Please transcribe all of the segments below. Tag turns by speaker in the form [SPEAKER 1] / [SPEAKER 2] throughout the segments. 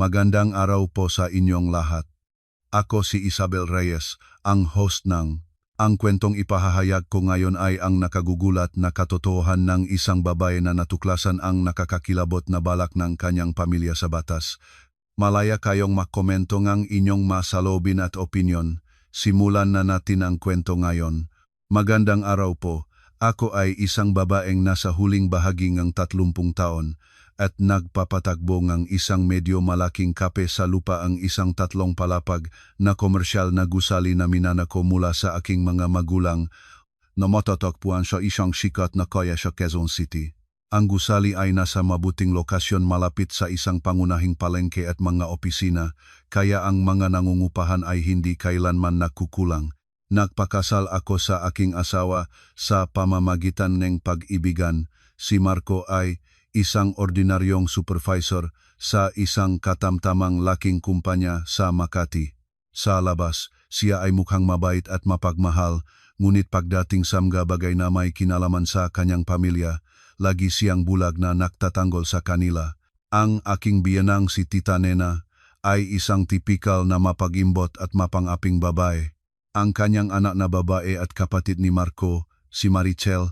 [SPEAKER 1] Magandang araw po sa inyong lahat. Ako si Isabel Reyes, ang host ng Ang kwentong ipahahayag ko ngayon ay ang nakagugulat na katotohanan ng isang babae na natuklasan ang nakakakilabot na balak ng kanyang pamilya sa batas. Malaya kayong makomento ng inyong masalobin at opinyon. Simulan na natin ang kwento ngayon. Magandang araw po. Ako ay isang babaeng nasa huling bahagi ng 30 taon at nagpapatakbo ng isang medyo malaking kape sa lupa ang isang 3 palapag na komersyal na gusali na minana ko mula sa aking mga magulang na matatagpuan sa isang sikat na kaya sa Quezon City. Ang gusali ay nasa mabuting lokasyon malapit sa isang pangunahing palengke at mga opisina, kaya ang mga nangungupahan ay hindi kailanman nakukulang. Nagpakasal ako sa aking asawa sa pamamagitan ng pag-ibigan. Si Marco ay isang ordinaryong supervisor sa isang katamtamang laking kumpanya sa Makati. Sa labas, siya ay mukhang mabait at mapagmahal, ngunit pagdating sa mga bagay na may kinalaman sa kanyang pamilya, lagi siyang bulag na nagtatanggol sa kanila. Ang aking biyanang si Tita Nena ay isang tipikal na mapagimbot at mapangaping babae. Ang kanyang anak na babae at kapatid ni Marco, si Marichel,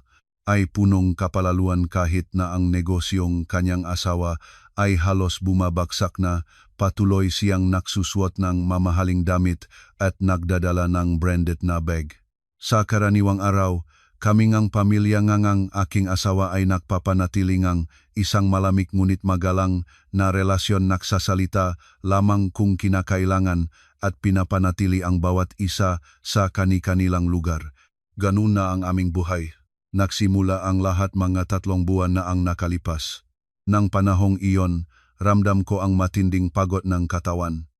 [SPEAKER 1] ay punong kapalaluan kahit na ang negosyong kanyang asawa ay halos bumabagsak na. Patuloy siyang nagsusuot ng mamahaling damit at nagdadala ng branded na bag. Sa karaniwang araw, kami ngang pamilya ngang aking asawa ay nagpapanatili ngang isang malamig ngunit magalang na relasyon, nagsasalita lamang kung kinakailangan at pinapanatili ang bawat isa sa kani-kanilang lugar. Ganun na ang aming buhay. Nagsimula ang lahat mga 3 buwan na ang nakalipas. Nang panahong iyon, ramdam ko ang matinding pagod ng katawan.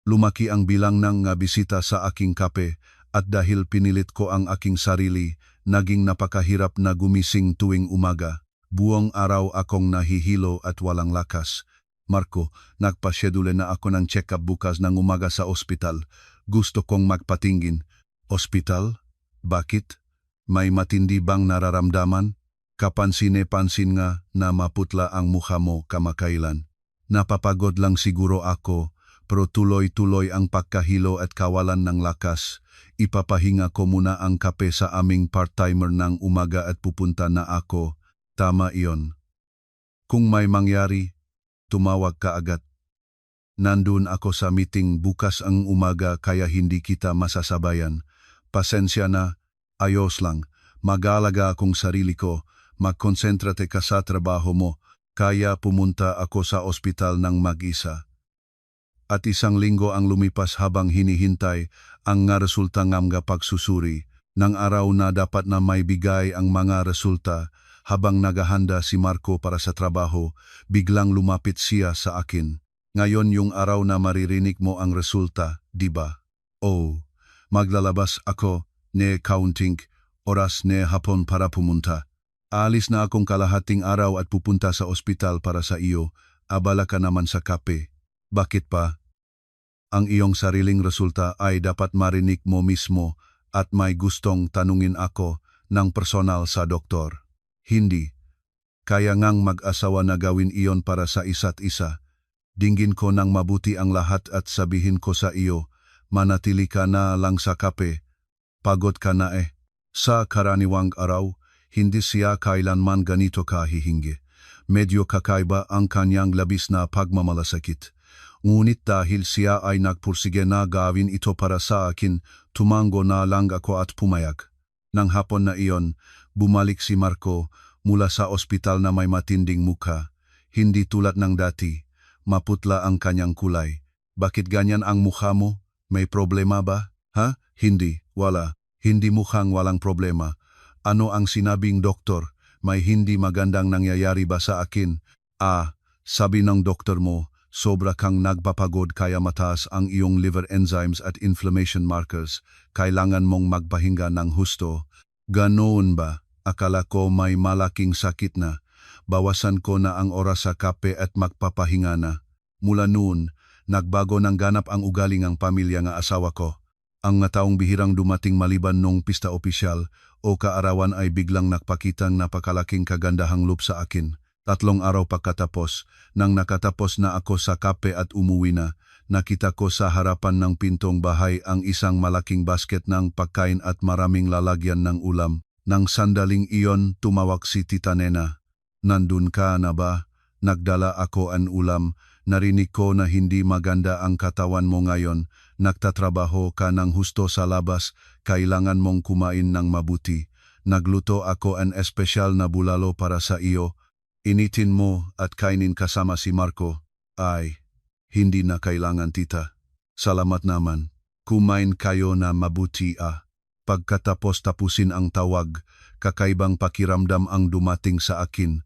[SPEAKER 1] Lumaki ang bilang ng bisita sa aking kape at dahil pinilit ko ang aking sarili, naging napakahirap na gumising tuwing umaga. Buong araw akong nahihilo at walang lakas. Marco, nagpasyedule na ako ng check-up bukas ng umaga sa ospital. Gusto kong magpatingin. Ospital? Bakit? May matindi bang nararamdaman? Kapansin-pansin nga na maputla ang mukha mo kamakailan. Napapagod lang siguro ako, pero tuloy-tuloy ang pagkahilo at kawalan ng lakas. Ipapahinga ko muna ang kape sa aming part-timer ng umaga at pupunta na ako. Tama iyon. Kung may mangyari, tumawag ka agad. Nandun ako sa meeting bukas ang umaga kaya hindi kita masasabayan. Pasensya na, ayos lang. Mag-alaga akong sarili ko. Magkonsentrate ka sa trabaho mo. Kaya pumunta ako sa ospital ng mag-isa. At 1 linggo ang lumipas habang hinihintay ang nga resulta ng mga pagsusuri. Nang araw na dapat na may bigay ang mga resulta, habang naghahanda si Marco para sa trabaho, biglang lumapit siya sa akin. Ngayon yung araw na maririnig mo ang resulta, di ba? Oh, maglalabas ako, ne counting, oras ne hapon para pumunta. Aalis na akong kalahating araw at pupunta sa ospital para sa iyo, abala ka naman sa kape. Bakit pa? Ang iyong sariling resulta ay dapat marinig mo mismo at may gustong tanungin ako ng personal sa doktor. Hindi. Kaya ngang mag-asawa na gawin iyon para sa isa't isa. Dinggin ko ng mabuti ang lahat at sabihin ko sa iyo, manatili ka na lang sa kape. Pagod ka na eh. Sa karaniwang araw, hindi siya kailanman ganito kahihingi. Medyo kakaiba ang kanyang labis na pagmamalasakit. Ngunit dahil siya ay nagpursige na gawin ito para sa akin, tumango na lang ako at pumayag. Nang hapon na iyon, bumalik si Marco mula sa ospital na may matinding mukha. Hindi tulad ng dati, maputla ang kanyang kulay. Bakit ganyan ang mukha mo? May problema ba? Ha? Hindi, wala. Hindi mukhang walang problema. Ano ang sinabing doktor? May hindi magandang nangyayari ba sa akin? Sabi ng doktor mo, sobra kang nagpapagod kaya mataas ang iyong liver enzymes at inflammation markers. Kailangan mong magpahinga ng husto. Ganoon ba? Akala ko may malaking sakit na. Bawasan ko na ang oras sa kape at magpapahinga na. Mula noon, nagbago ng ganap ang ugali ng pamilya ng asawa ko. Ang nga taong bihirang dumating maliban nung pista opisyal o kaarawan ay biglang nakpakitang napakalaking kagandahang loob sa akin. 3 araw pagkatapos, nang nakatapos na ako sa kape at umuwi na, nakita ko sa harapan ng pintong bahay ang isang malaking basket ng pagkain at maraming lalagyan ng ulam. Nang sandaling iyon, tumawag si Tita Nena. "Nandun ka na ba? Nagdala ako ang ulam. Narinig ko na hindi maganda ang katawan mo ngayon. Nagtatrabaho ka ng husto sa labas. Kailangan mong kumain ng mabuti. Nagluto ako ang espesyal na bulalo para sa iyo. Initin mo at kainin kasama si Marco." "Ay, hindi na kailangan, tita. Salamat naman. Kumain kayo na mabuti ah." Pagkatapos tapusin ang tawag, kakaibang pakiramdam ang dumating sa akin.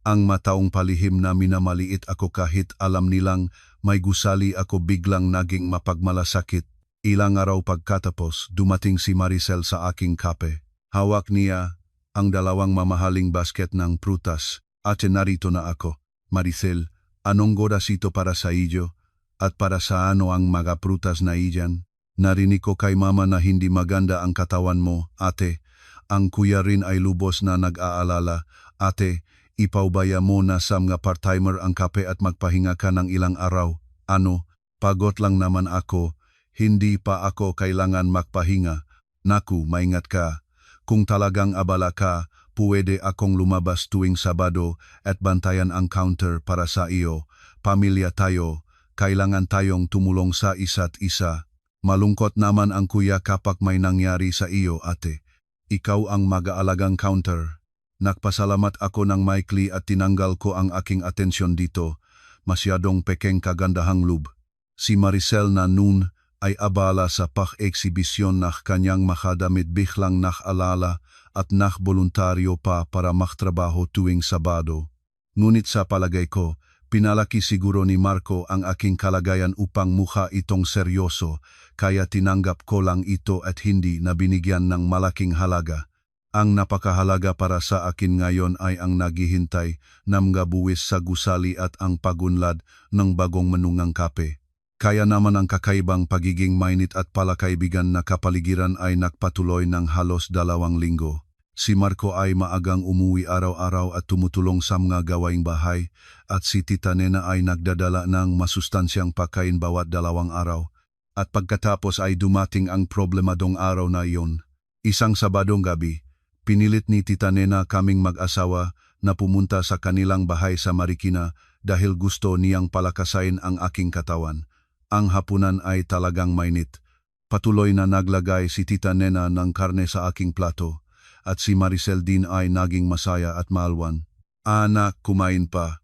[SPEAKER 1] Ang mataong palihim na minamaliit ako kahit alam nilang may gusali ako biglang naging mapagmalasakit. Ilang araw pagkatapos, dumating si Maricel sa aking kape. Hawak niya ang 2 mamahaling basket ng prutas. "Ate, narito na ako." "Maricel, anong oras ito para sa iyo? At para sa ano ang mga prutas na iyan? Narinig ko kay mama na hindi maganda ang katawan mo, ate. Ang kuya rin ay lubos na nag-aalala. Ate, ipaubaya mo na sa mga part-timer ang kape at magpahinga ka ng ilang araw." "Ano, pagod lang naman ako. Hindi pa ako kailangan magpahinga." "Naku, maingat ka. Kung talagang abala ka, pwede akong lumabas tuwing Sabado at bantayan ang counter para sa iyo. Pamilya tayo, kailangan tayong tumulong sa isa't isa. Malungkot naman ang kuya kapag may nangyari sa iyo, ate. Ikaw ang mag-aalagang counter." Nagpasalamat ako ng maikli at tinanggal ko ang aking atensyon dito. Masyadong pekeng kagandahang loob. Si Maricel na noon ay abala sa pag-eksibisyon na kanyang makadamit biglang nakalala at nakboluntaryo pa para magtrabaho tuwing Sabado. Ngunit sa palagay ko, pinalaki siguro ni Marco ang aking kalagayan upang mukha itong seryoso, kaya tinanggap ko lang ito at hindi na binigyan ng malaking halaga. Ang napakahalaga para sa akin ngayon ay ang naghihintay na mga buwis sa gusali at ang pagunlad ng bagong menungang kape. Kaya naman ang kakaibang pagiging mainit at palakaibigan na kapaligiran ay nagpatuloy ng halos 2 linggo. Si Marco ay maagang umuwi araw-araw at tumutulong sa mga gawaing bahay at si Tita Nena ay nagdadala ng masustansyang pagkain bawat 2 araw. At pagkatapos ay dumating ang problemadong araw na iyon. Isang Sabadong gabi, pinilit ni Tita Nena kaming mag-asawa na pumunta sa kanilang bahay sa Marikina dahil gusto niyang palakasain ang aking katawan. Ang hapunan ay talagang mainit. Patuloy na naglagay si Tita Nena ng karne sa aking plato at si Maricel din ay naging masaya at maalwan. "Anak, kumain pa.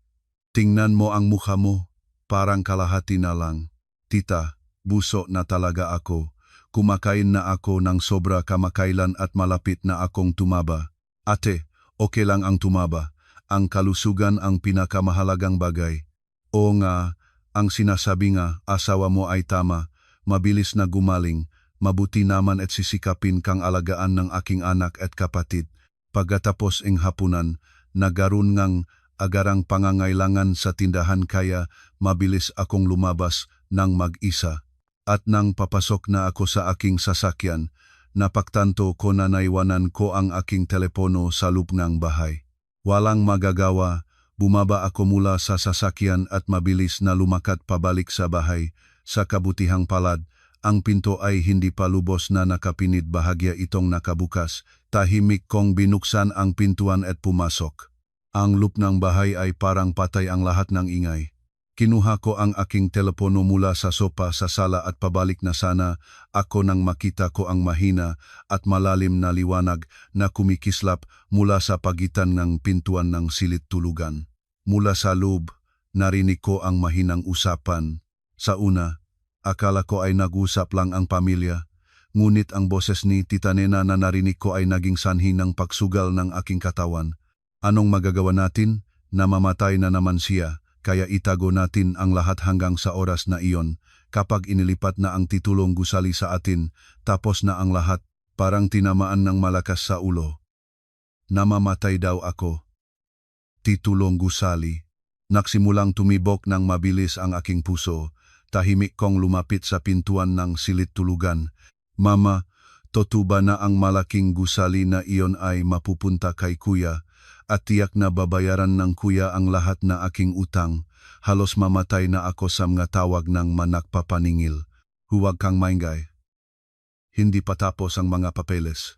[SPEAKER 1] Tingnan mo ang mukha mo. Parang kalahati na lang." "Tita, buso na talaga ako. Kumakain na ako ng sobra kamakailan at malapit na akong tumaba." "Ate, okay lang ang tumaba. Ang kalusugan ang pinakamahalagang bagay." "Oo nga, ang sinasabi nga, asawa mo ay tama. Mabilis na gumaling. Mabuti naman at sisikapin kang alagaan ng aking anak at kapatid." Pagkatapos ng hapunan, nagaroon ngang agarang pangangailangan sa tindahan kaya mabilis akong lumabas ng mag-isa. At nang papasok na ako sa aking sasakyan, napagtanto ko na naiwanan ko ang aking telepono sa loob ng bahay. Walang magagawa, bumaba ako mula sa sasakyan at mabilis na lumakad pabalik sa bahay. Sa kabutihang palad, ang pinto ay hindi pa lubos na nakapinit, bahagya itong nakabukas. Tahimik kong binuksan ang pintuan at pumasok. Ang loob ng bahay ay parang patay ang lahat ng ingay. Kinuha ko ang aking telepono mula sa sopa sa sala at pabalik na sana ako nang makita ko ang mahina at malalim na liwanag na kumikislap mula sa pagitan ng pintuan ng silid tulugan. Mula sa loob, narinig ko ang mahinang usapan. Sa una, akala ko ay nag-usap lang ang pamilya, ngunit ang boses ni Tita Nena na narinig ko ay naging sanhi ng pagsugal ng aking katawan. "Anong magagawa natin? Namamatay na naman siya. Kaya itago natin ang lahat hanggang sa oras na iyon. Kapag inilipat na ang titulong gusali sa atin, tapos na ang lahat." Parang tinamaan ng malakas sa ulo. Namamatay daw ako. Titulong gusali. Nagsimulang tumibok ng mabilis ang aking puso. Tahimik kong lumapit sa pintuan ng silid tulugan. "Mama, totoo ba na ang malaking gusali na iyon ay mapupunta kay kuya? at tiyak na babayaran ng kuya ang lahat na aking utang. Halos mamatay na ako sa mga tawag ng manakpapaningil. Huwag kang maingay. Hindi pa tapos ang mga papeles.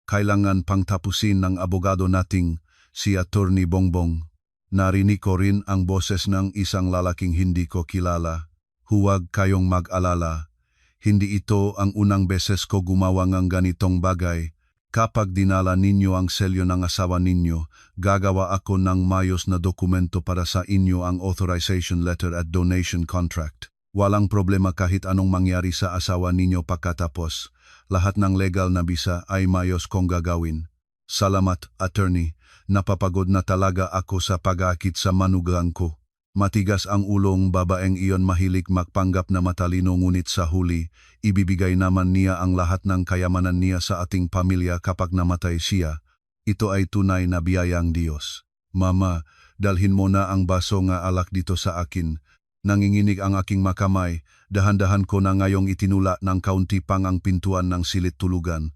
[SPEAKER 1] Kailangan pang tapusin ng abogado nating si Attorney Bongbong. Narinig ko rin ang boses ng isang lalaking hindi ko kilala. Huwag kayong mag-alala. Hindi ito ang unang beses ko gumawa ng ganitong bagay. Kapag dinala ninyo ang selyo ng asawa ninyo, gagawa ako ng mayos na dokumento para sa inyo ang authorization letter at donation contract. Walang problema kahit anong mangyari sa asawa ninyo pagkatapos. Lahat ng legal na bisa ay mayos kong gagawin. Salamat, attorney. Napapagod na talaga ako sa pag-aakit sa manugang ko. Matigas ang ulong babaeng iyon, mahilig magpanggap na matalino, ngunit sa huli, ibibigay naman niya ang lahat ng kayamanan niya sa ating pamilya kapag namatay siya. Ito ay tunay na biyayang Diyos. Mama, dalhin mo na ang baso nga alak dito sa akin. Nanginginig ang aking makamay, dahan-dahan ko na ngayong itinula ng kaunti pang ang pintuan ng silid tulugan.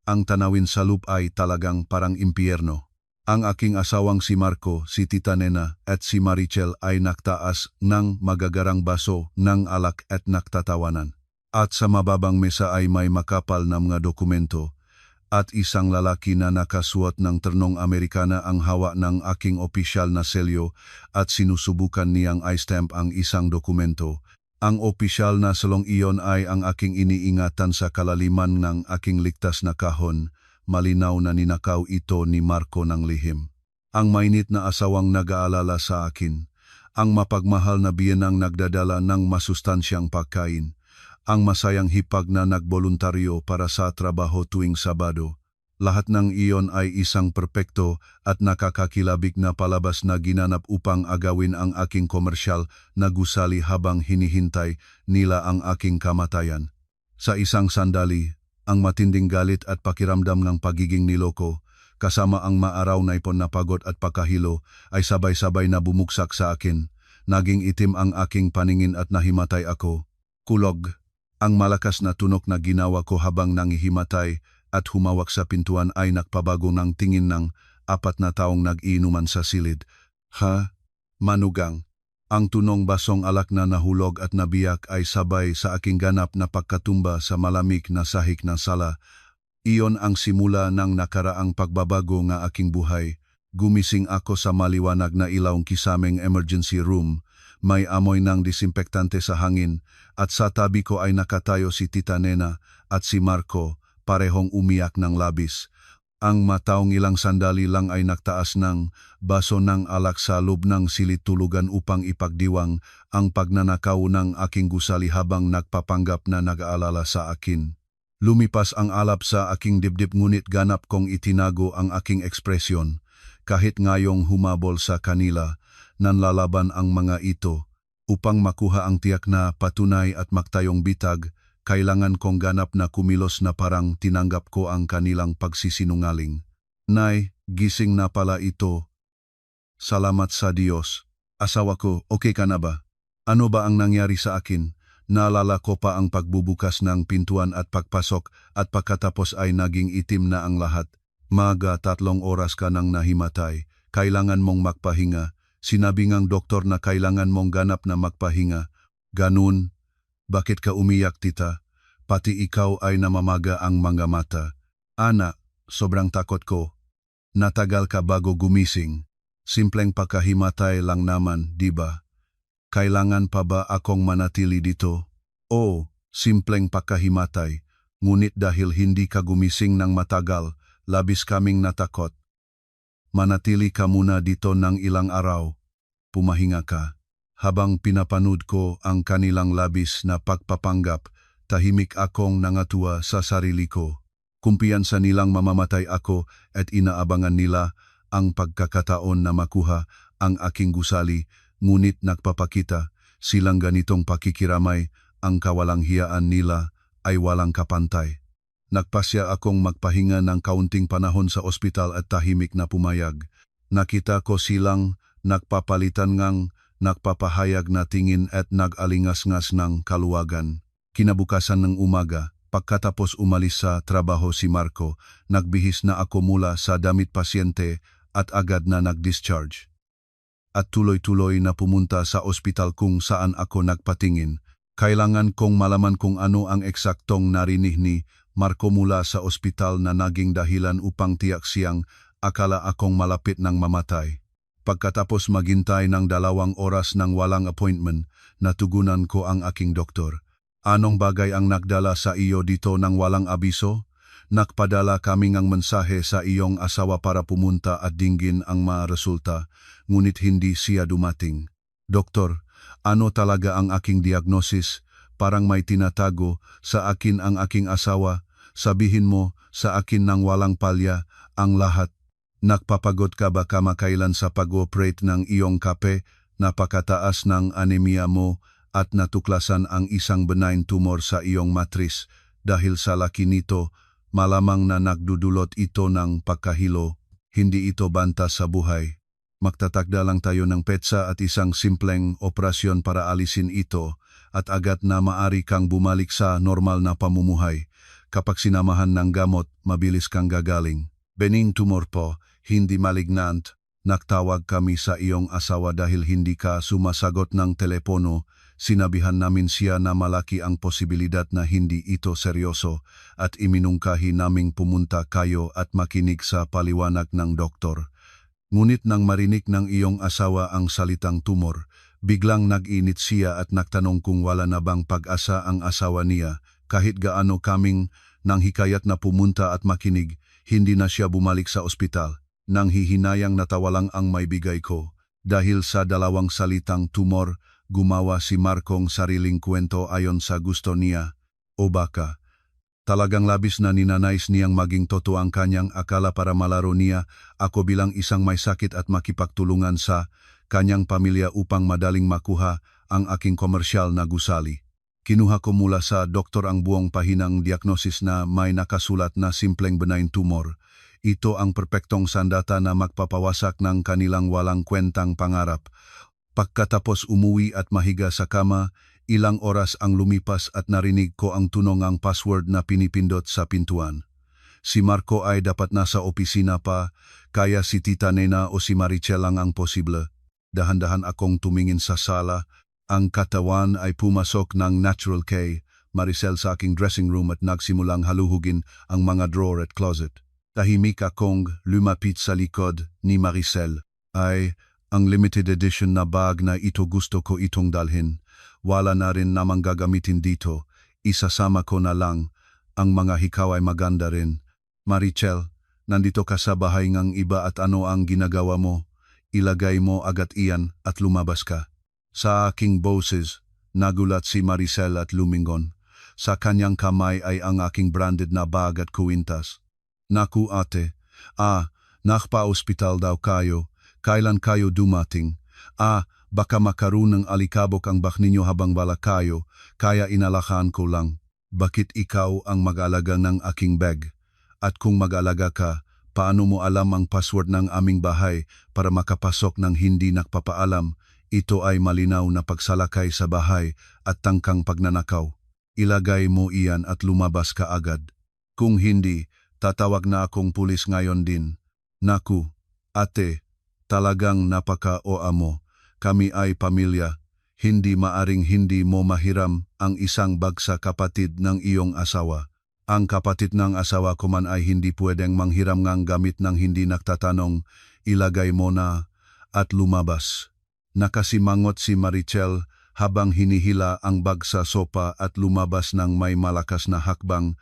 [SPEAKER 1] Ang tanawin sa loop ay talagang parang impyerno. Ang aking asawang si Marco, si Tita Nena at si Marichel ay naktaas ng magagarang baso ng alak at naktatawanan. At sa mababang mesa ay may makapal na mga dokumento at isang lalaki na nakasuot ng ternong Amerikana ang hawa ng aking opisyal na selyo at sinusubukan niyang i-stamp ang isang dokumento. Ang opisyal na selong iyon ay ang aking iniingatan sa kalaliman ng aking ligtas na kahon. Malinaw na ninakaw ito ni Marco ng lihim. Ang mainit na asawang nag-aalala sa akin. Ang mapagmahal na biyenang nagdadala ng masustansyang pagkain. Ang masayang hipag na nagboluntaryo para sa trabaho tuwing Sabado. Lahat ng iyon ay isang perpekto at nakakakilabig na palabas na ginanap upang agawin ang aking komersyal na gusali habang hinihintay nila ang aking kamatayan. Sa isang sandali, ang matinding galit at pakiramdam ng pagiging niloko, kasama ang maaraw na ipon na pagod at pagkahilo, ay sabay-sabay na bumuksak sa akin. Naging itim ang aking paningin at nahimatay ako. Kulog. Ang malakas na tunok na ginawa ko habang nangihimatay at humawak sa pintuan ay nagpabago ng tingin ng 4 na taong nag-iinuman sa silid. Ha? Manugang. Ang tunong basong alak na nahulog at nabiyak ay sabay sa aking ganap na pagkatumba sa malamig na sahig ng sala. Iyon ang simula ng nakaraang pagbabago ng aking buhay. Gumising ako sa maliwanag na ilawng kisameng emergency room. May amoy ng disinfektante sa hangin at sa tabi ko ay nakatayo si Tita Nena at si Marco, parehong umiyak ng labis. Ang mataong ilang sandali lang ay naktaas ng baso ng alak sa loob ng silid tulugan upang ipagdiwang ang pagnanakaw ng aking gusali habang nagpapanggap na nag-aalala sa akin. Lumipas ang alap sa aking dibdib, ngunit ganap kong itinago ang aking ekspresyon. Kahit ngayong humabol sa kanila, nanlalaban ang mga ito. Upang makuha ang tiyak na patunay at magtayong bitag, kailangan kong ganap na kumilos na parang tinanggap ko ang kanilang pagsisinungaling. Nay, gising na pala ito. Salamat sa Diyos. Asawa ko, okay ka na ba? Ano ba ang nangyari sa akin? Naalala ko pa ang pagbubukas ng pintuan at pagpasok at pagkatapos ay naging itim na ang lahat. Maga 3 oras ka nang nahimatay. Kailangan mong magpahinga. Sinabi ngang doktor na kailangan mong ganap na magpahinga. Ganun. Bakit ka umiyak, tita? Pati ikaw ay namamaga ang mga mata. Ana, sobrang takot ko. Natagal ka bago gumising. Simpleng pagkahimatay lang naman, di ba? Kailangan pa ba akong manatili dito? Oo, simpleng pagkahimatay. Ngunit dahil hindi ka gumising ng matagal, labis kaming natakot. Manatili ka muna dito ng ilang araw. Pumahinga ka. Habang pinapanood ko ang kanilang labis na pagpapanggap, tahimik akong nangatua sa sarili ko. Kumpiyansa nilang mamamatay ako at inaabangan nila ang pagkakataon na makuha ang aking gusali, ngunit nagpapakita silang ganitong pakikiramay, ang kawalang hiyaan nila ay walang kapantay. Nagpasya akong magpahinga ng kaunting panahon sa ospital at tahimik na pumayag. Nakita ko silang nagpapalitan ngang nagpapahayag na tingin at nag-alingas-ngas ng kaluwagan. Kinabukasan ng umaga, pagkatapos umalis sa trabaho si Marco, nagbihis na ako mula sa damit pasyente at agad na nag-discharge. At tuloy-tuloy na pumunta sa ospital kung saan ako nagpatingin. Kailangan kong malaman kung ano ang eksaktong narinig ni Marco mula sa ospital na naging dahilan upang tiyak siyang akala akong malapit ng mamatay. Pagkatapos maghintay ng 2 oras ng walang appointment, natugunan ko ang aking doktor. Anong bagay ang nagdala sa iyo dito ng walang abiso? Nakpadala kaming ang mensahe sa iyong asawa para pumunta at dinggin ang mga resulta, ngunit hindi siya dumating. Doktor, ano talaga ang aking diagnosis? Parang may tinatago sa akin ang aking asawa. Sabihin mo sa akin ng walang palya ang lahat. Nagpapagod ka ba kamakailan sa pag-operate ng iyong kape? Napakataas ng anemia mo at natuklasan ang isang benign tumor sa iyong matris. Dahil sa laki nito, malamang na nagdudulot ito ng pagkahilo. Hindi ito banta sa buhay. Magtatakda lang tayo ng petsa at isang simpleng operasyon para alisin ito at agad na maari kang bumalik sa normal na pamumuhay. Kapag sinamahan ng gamot, mabilis kang gagaling. Benign tumor po, hindi malignant. Nagtawag kami sa iyong asawa dahil hindi ka sumasagot ng telepono. Sinabihan namin siya na malaki ang posibilidad na hindi ito seryoso at iminungkahi naming pumunta kayo at makinig sa paliwanag ng doktor. Ngunit nang marinig ng iyong asawa ang salitang tumor, biglang nag-init siya at nagtanong kung wala na bang pag-asa ang asawa niya. Kahit gaano kaming nanghikayat na pumunta at makinig, hindi na siya bumalik sa ospital. Nang hihinayang natawa lang ang maibigay ko. Dahil sa 2 salitang tumor, gumawa si Marcong sariling kwento ayon sa gusto niya. O baka, talagang labis na ninanais niyang maging totoo ang kanyang akala para malaro niya ako bilang isang may sakit at makipagtulungan sa kanyang pamilya upang madaling makuha ang aking komersyal na gusali. Kinuha ko mula sa doktor ang buong pahinang diagnosis na may nakasulat na simpleng benign tumor. Ito ang perpektong sandata na magpapawasak ng kanilang walang kwentang pangarap. Pagkatapos umuwi at mahiga sa kama, ilang oras ang lumipas at narinig ko ang tunong password na pinipindot sa pintuan. Si Marco ay dapat nasa opisina pa, kaya si Tita Nena o si Marichel lang ang posible. Dahan-dahan akong tumingin sa sala. Ang katawan ay pumasok ng Natural K, Maricel sa aking dressing room at nagsimulang haluhugin ang mga drawer at closet. Tahimik akong lumapit sa likod ni Maricel. Ay, ang limited edition na bag na ito gusto ko itong dalhin. Wala na rin namang gagamitin dito. Isasama ko na lang. Ang mga hikaw ay maganda rin. Marichel, nandito ka sa bahay ngang iba at ano ang ginagawa mo? Ilagay mo agad iyan at lumabas ka. Sa aking boses, nagulat si Maricel at lumingon. Sa kanyang kamay ay ang aking branded na bag at kuwintas. Naku ate, nakpa-ospital daw kayo. Kailan kayo dumating? Baka makaroon ng alikabok ang bak ninyo habang wala kayo, kaya inalakaan ko lang. Bakit ikaw ang mag-alaga ng aking bag? At kung mag-alaga ka, paano mo alam ang password ng aming bahay para makapasok ng hindi nakpapaalam? Ito ay malinaw na pagsalakay sa bahay at tangkang pagnanakaw. Ilagay mo iyan at lumabas ka agad. Kung hindi, tatawag na akong pulis ngayon din. Naku, ate, talagang napaka-oa mo. Kami ay pamilya. Hindi maaring hindi mo mahiram ang isang bag sa kapatid ng iyong asawa. Ang kapatid ng asawa ko man ay hindi pwedeng manghiram ng gamit ng hindi nagtatanong. Ilagay mo na at lumabas. Nakasimangot si Marichel habang hinihila ang bag sa sopa at lumabas ng may malakas na hakbang.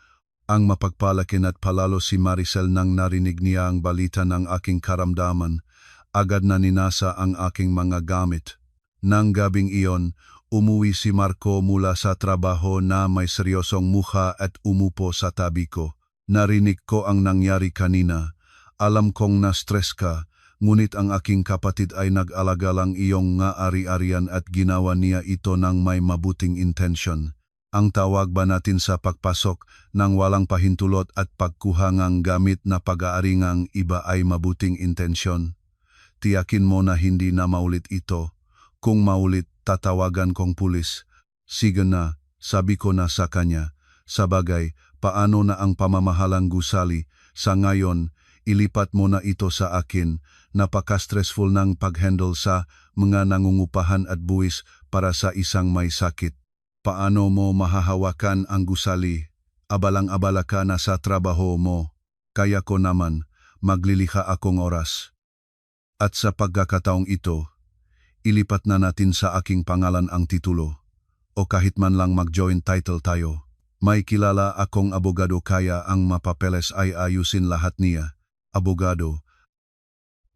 [SPEAKER 1] Ang mapagpalakin at palalo si Maricel nang narinig niya ang balita ng aking karamdaman. Agad na ninasa ang aking mga gamit. Nang gabing iyon, umuwi si Marco mula sa trabaho na may seryosong mukha at umupo sa tabi ko. Narinig ko ang nangyari kanina. Alam kong na-stress ka, ngunit ang aking kapatid ay nag-alaga lang iyong nga ari-arian at ginawa niya ito ng may mabuting intensyon. Ang tawag ba natin sa pagpasok ng walang pahintulot at pagkuha ng gamit na pag-aari ng iba ay mabuting intensyon? Tiyakin mo na hindi na maulit ito. Kung maulit, tatawagan kong pulis. Sige na, sabi ko na sa kanya. Sabagay, paano na ang pamamahalang gusali? Sa ngayon, ilipat mo na ito sa akin. Napaka-stressful ng pag-handle sa mga nangungupahan at buwis para sa isang may sakit. Paano mo mahahawakan ang gusali? Abalang-abala ka na sa trabaho mo. Kaya ko naman, maglilikha akong oras. At sa pagkakataong ito, ilipat na natin sa aking pangalan ang titulo. O kahit man lang mag-joint title tayo. May kilala akong abogado kaya ang mapapeles ay ayusin lahat niya. Abogado.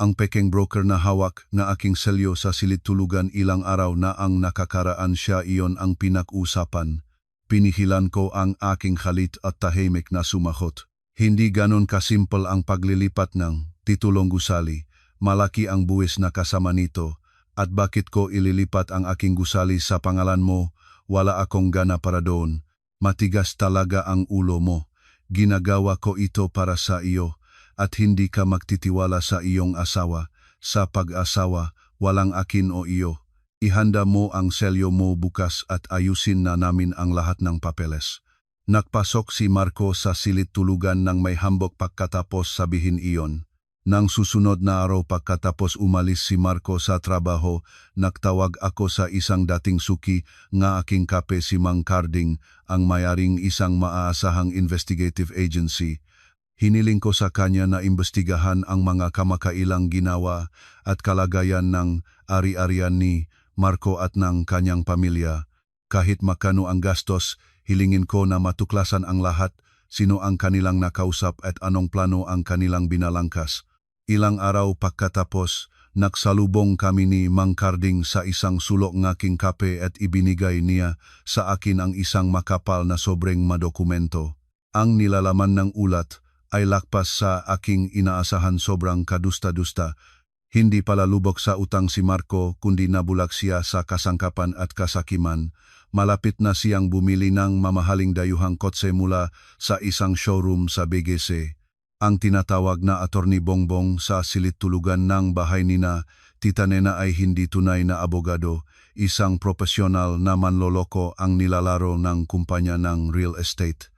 [SPEAKER 1] Ang pekeng broker na hawak na aking selyo sa silid-tulugan ilang araw na ang nakakaraan siya iyon ang pinag-usapan. Pinihilan ko ang aking halit at tahimik na sumagot. Hindi ganon kasimple ang paglilipat ng titulong gusali. Malaki ang buwis na kasama nito. At bakit ko ililipat ang aking gusali sa pangalan mo? Wala akong gana para doon. Matigas talaga ang ulo mo. Ginagawa ko ito para sa iyo. At hindi ka magtitiwala sa iyong asawa. Sa pag-asawa, walang akin o iyo. Ihanda mo ang selyo mo bukas at ayusin na namin ang lahat ng papeles. Nagpasok si Marco sa silid-tulugan ng may hambok pagkatapos sabihin iyon. Nang susunod na araw pagkatapos umalis si Marco sa trabaho, nagtawag ako sa isang dating suki nga aking kape si Mang Carding, ang mayaring isang maaasahang investigative agency. Hiniling ko sa kanya na imbestigahan ang mga kamakailang ginawa at kalagayan ng ari-arian ni Marco at ng kanyang pamilya. Kahit makano ang gastos, hilingin ko na matuklasan ang lahat, sino ang kanilang nakausap at anong plano ang kanilang binalangkas. Ilang araw pagkatapos, nagsalubong kami ni Mang Carding sa isang sulok ngaking kape at ibinigay niya sa akin ang isang makapal na sobreng madokumento. Ang nilalaman ng ulat ay lakpas sa aking inaasahan sobrang kadusta-dusta. Hindi pala lubok sa utang si Marco kundi nabulak siya sa kasangkapan at kasakiman. Malapit na siyang bumili ng mamahaling dayuhang kotse mula sa isang showroom sa BGC. Ang tinatawag na Attorney Bongbong sa silid-tulugan ng bahay nina Tita Nena ay hindi tunay na abogado, isang profesional na manloloko ang nilalaro ng kumpanya ng real estate.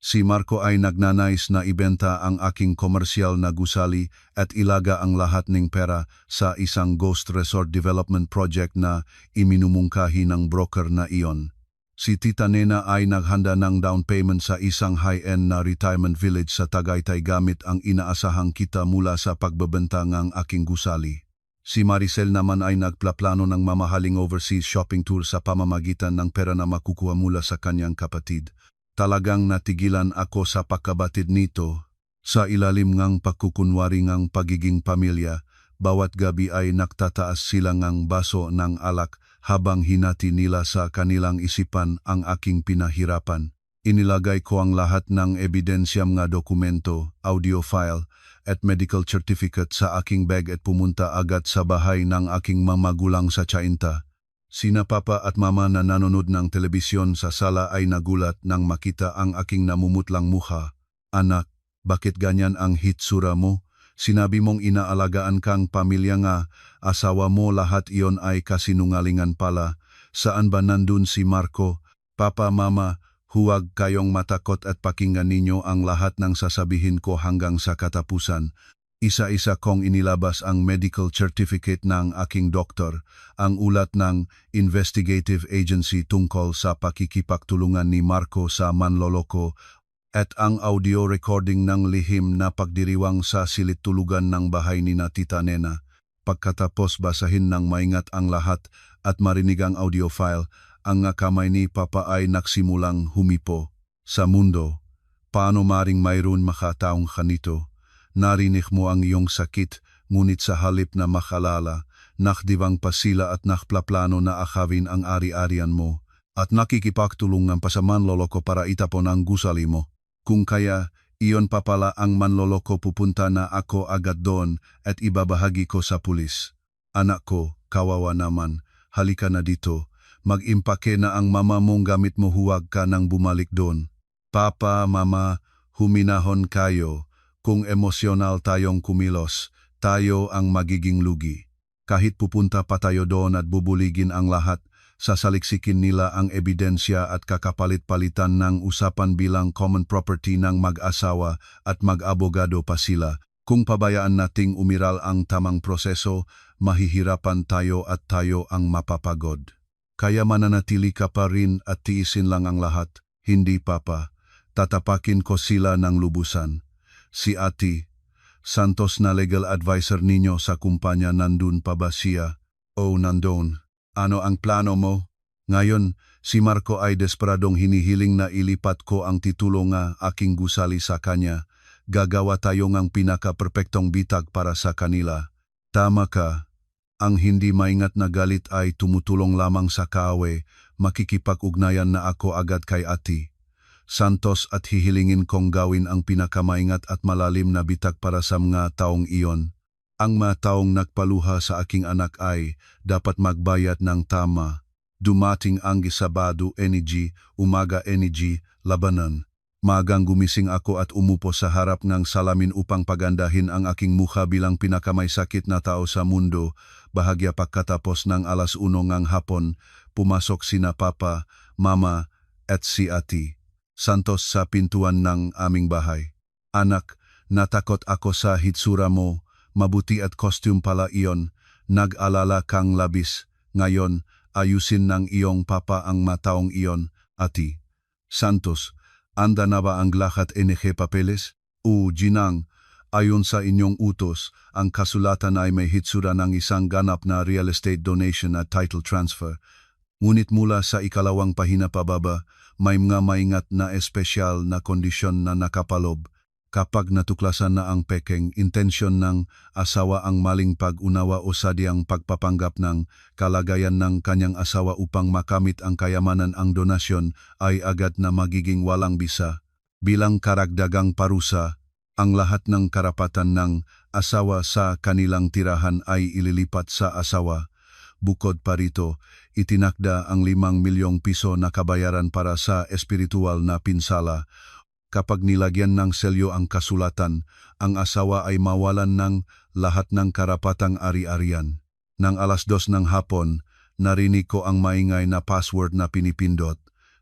[SPEAKER 1] Si Marco ay nagnanais na ibenta ang aking komersyal na gusali at ilaga ang lahat ng pera sa isang ghost resort development project na iminumungkahi ng broker na iyon. Si Tita Nena ay naghanda ng down payment sa isang high-end na retirement village sa Tagaytay gamit ang inaasahang kita mula sa pagbebenta ng aking gusali. Si Maricel naman ay nagplaplano ng mamahaling overseas shopping tour sa pamamagitan ng pera na makukuha mula sa kanyang kapatid. Talagang natigilan ako sa pagkabatid nito. Sa ilalim ngang pagkukunwari ngang pagiging pamilya, bawat gabi ay nagtataas sila ngang baso ng alak habang hinati nila sa kanilang isipan ang aking pinahirapan. Inilagay ko ang lahat ng ebidensyang nga dokumento, audio file, at medical certificate sa aking bag at pumunta agad sa bahay ng aking mamagulang sa Chainta. Sina papa at mama na nanonood ng telebisyon sa sala ay nagulat nang makita ang aking namumutlang mukha. Anak, bakit ganyan ang hitsura mo? Sinabi mong inaalagaan kang pamilya nga, asawa mo lahat iyon ay kasinungalingan pala. Saan ba nandun si Marco? Papa, mama, huwag kayong matakot at pakinggan ninyo ang lahat ng sasabihin ko hanggang sa katapusan. Isa-isa kong inilabas ang medical certificate ng aking doktor, ang ulat ng investigative agency tungkol sa pakikipagtulungan ni Marco sa manloloko at ang audio recording ng lihim na pagdiriwang sa silid-tulugan ng bahay ni Tita Nena. Pagkatapos basahin ng maingat ang lahat at marinig ang audio file, ang kamay ni Papa ay nagsimulang humipo. Sa mundo, paano maring mayroon makataong kanito? Narinig mo ang iyong sakit, ngunit sa halip na makalala, nakdibang pasila at nakplaplano na akawin ang ari-arian mo, at nakikipagtulungan pa sa manloloko para itapon ang gusali mo. Kung kaya, iyon pa pala ang manloloko, pupunta na ako agad doon at ibabahagi ko sa pulis. Anak ko, kawawa naman, halika na dito, mag-impake na ang mama mong gamit mo, huwag ka nang bumalik doon. Papa, mama, huminahon kayo. Kung emosyonal tayong kumilos, tayo ang magiging lugi. Kahit pupunta pa tayo doon at bubuligin ang lahat, sasaliksikin nila ang ebidensya at kakapalit-palitan ng usapan bilang common property ng mag-asawa at mag-abogado pa sila. Kung pabayaan nating umiral ang tamang proseso, mahihirapan tayo at tayo ang mapapagod. Kaya mananatili ka pa rin at tiisin lang ang lahat. Hindi papa, tatapakin ko sila ng lubusan. Si Ati, Santos na legal advisor ninyo sa kumpanya, nandun pa ba siya? O nandun? Ano ang plano mo? Ngayon, si Marco ay desperadong hinihiling na ilipat ko ang titulo nga aking gusali sa kanya. Gagawa tayo ngang pinaka-perpektong bitag para sa kanila. Tama ka. Ang hindi maingat na galit ay tumutulong lamang sa kaaway. Makikipag-ugnayan na ako agad kay Ati Santos at hihilingin kong gawin ang pinakamaingat at malalim na bitag para sa mga taong iyon. Ang mga taong nagpaluha sa aking anak ay dapat magbayad ng tama. Dumating ang Sabado energy, umaga energy, labanan. Magang gumising ako at umupo sa harap ng salamin upang pagandahin ang aking mukha bilang pinakamay sakit na tao sa mundo. Bahagya pagkatapos ng 1:00 ng hapon, pumasok sina Papa, Mama at si Ati Santos sa pintuan ng aming bahay. Anak, natakot ako sa hitsura mo, mabuti at costume pala iyon. Nag-alala kang labis. Ngayon, ayusin ng iyong papa ang mataong iyon, Ati Santos. Anda na ba ang lahat NG papeles? Ginang, ayon sa inyong utos, ang kasulatan ay may hitsura ng isang ganap na real estate donation at title transfer. Ngunit mula sa ikalawang pahina pababa, may mga maingat na espesyal na kondisyon na nakapalob. Kapag natuklasan na ang pekeng intensyon ng asawa ang maling pag-unawa o sadyang pagpapanggap ng kalagayan ng kanyang asawa upang makamit ang kayamanan, ang donasyon ay agad na magiging walang bisa. Bilang karagdagang parusa, ang lahat ng karapatan ng asawa sa kanilang tirahan ay ililipat sa asawa. Bukod pa rito, itinakda ang 5 milyong piso na kabayaran para sa espiritual na pinsala. Kapag nilagyan ng selyo ang kasulatan, ang asawa ay mawalan ng lahat ng karapatang ari-arian. Nang 2:00 ng hapon, narinig ko ang maingay na password na pinipindot.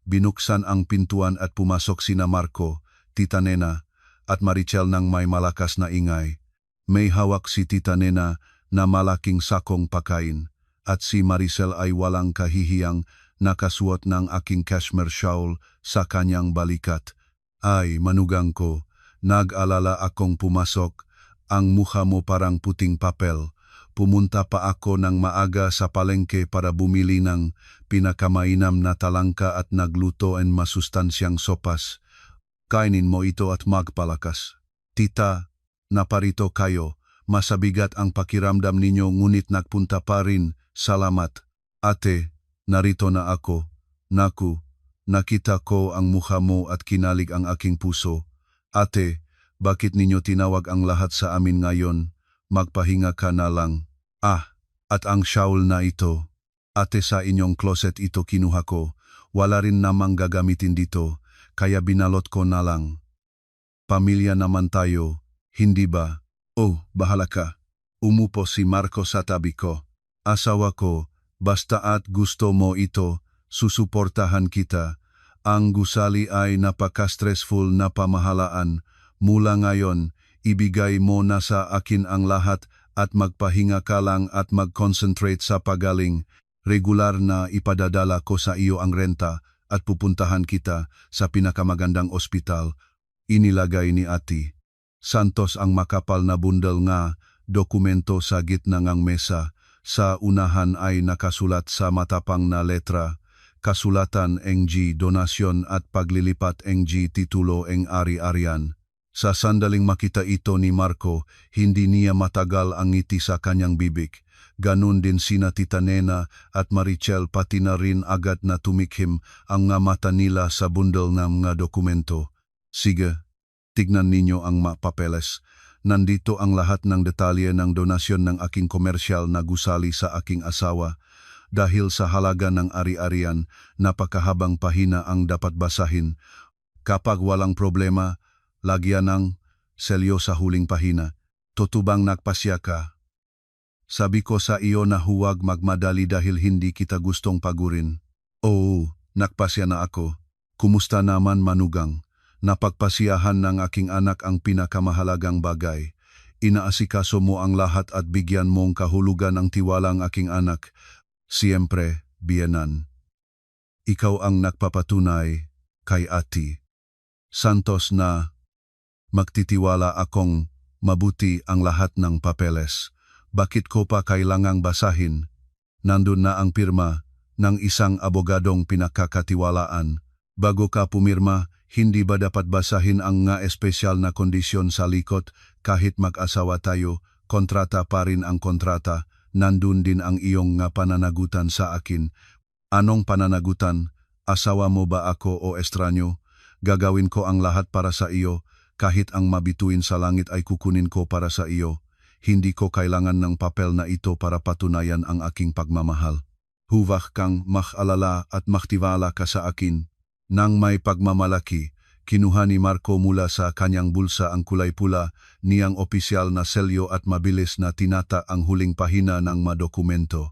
[SPEAKER 1] Binuksan ang pintuan at pumasok sina Marco, Tita Nena, at Marichel ng may malakas na ingay. May hawak si Tita Nena na malaking sakong pakain, at si Maricel ay walang kahihiyang nakasuot ng aking cashmere shawl sa kanyang balikat. Ay, manugang ko, nag-alala akong pumasok, ang mukha mo parang puting papel. Pumunta pa ako ng maaga sa palengke para bumili ng pinakamainam na talangka at nagluto ng masustansyang sopas. Kainin mo ito at magpalakas. Tita, naparito kayo, masabigat ang pakiramdam ninyo ngunit nagpunta pa rin, salamat. Ate, narito na ako. Naku, nakita ko ang mukha mo at kinalig ang aking puso. Ate, bakit ninyo tinawag ang lahat sa amin ngayon? Magpahinga ka na lang. At ang shawl na ito. Ate, sa inyong closet ito kinuha ko. Wala rin namang gagamitin dito, kaya binalot ko na lang. Pamilya naman tayo, hindi ba? Bahala ka. Umupo si Marco sa tabi ko. Asawa ko, basta at gusto mo ito, susuportahan kita. Ang gusali ay napaka-stressful na pamahalaan. Mula ngayon, ibigay mo na sa akin ang lahat at magpahinga ka lang at mag-concentrate sa pagaling. Regular na ipadadala ko sa iyo ang renta at pupuntahan kita sa pinakamagandang ospital. Inilagay ni Ati Santos ang makapal na bundle nga dokumento sa gitna ng mesa. Sa unahan ay nakasulat sa matapang na letra, kasulatan NG donasyon at paglilipat NG titulo ng ari-arian. Sa sandaling makita ito ni Marco, hindi niya matagal ang ngiti sa kanyang bibig. Ganun din sina Tita Nena at Marichel, pati na rin agad na tumikhim ang nga mata nila sa bundle ng mga dokumento. Sige, tignan ninyo ang mga papeles. Nandito ang lahat ng detalye ng donasyon ng aking komersyal na gusali sa aking asawa. Dahil sa halaga ng ari-arian, napakahabang pahina ang dapat basahin. Kapag walang problema, lagyan ng selyo sa huling pahina. Totubang nagpasya ka. Sabi ko sa iyo na huwag magmadali dahil hindi kita gustong pagurin. Nagpasya na ako. Kumusta naman, manugang? Napagpasiyahan ng aking anak ang pinakamahalagang bagay. Inaasikaso mo ang lahat at bigyan mong kahulugan ang tiwala ng aking anak. Siyempre, biyenan. Ikaw ang nagpapatunay kay Ati Santos na magtitiwala akong mabuti ang lahat ng papeles. Bakit ko pa kailangang basahin? Nandun na ang pirma ng isang abogadong pinakakatiwalaan. Bago ka pumirma, hindi ba dapat basahin ang nga espesyal na kondisyon sa likod? Kahit mag-asawa tayo, kontrata pa rin ang kontrata. Nandun din ang iyong nga pananagutan sa akin. Anong pananagutan? Asawa mo ba ako o estranyo? Gagawin ko ang lahat para sa iyo. Kahit ang mabituin sa langit ay kukunin ko para sa iyo. Hindi ko kailangan ng papel na ito para patunayan ang aking pagmamahal. Huwag kang mag-alala at magtiwala ka sa akin. Nang may pagmamalaki, kinuha ni Marco mula sa kanyang bulsa ang kulay pula, niyang opisyal na selyo at mabilis na tinata ang huling pahina ng madokumento.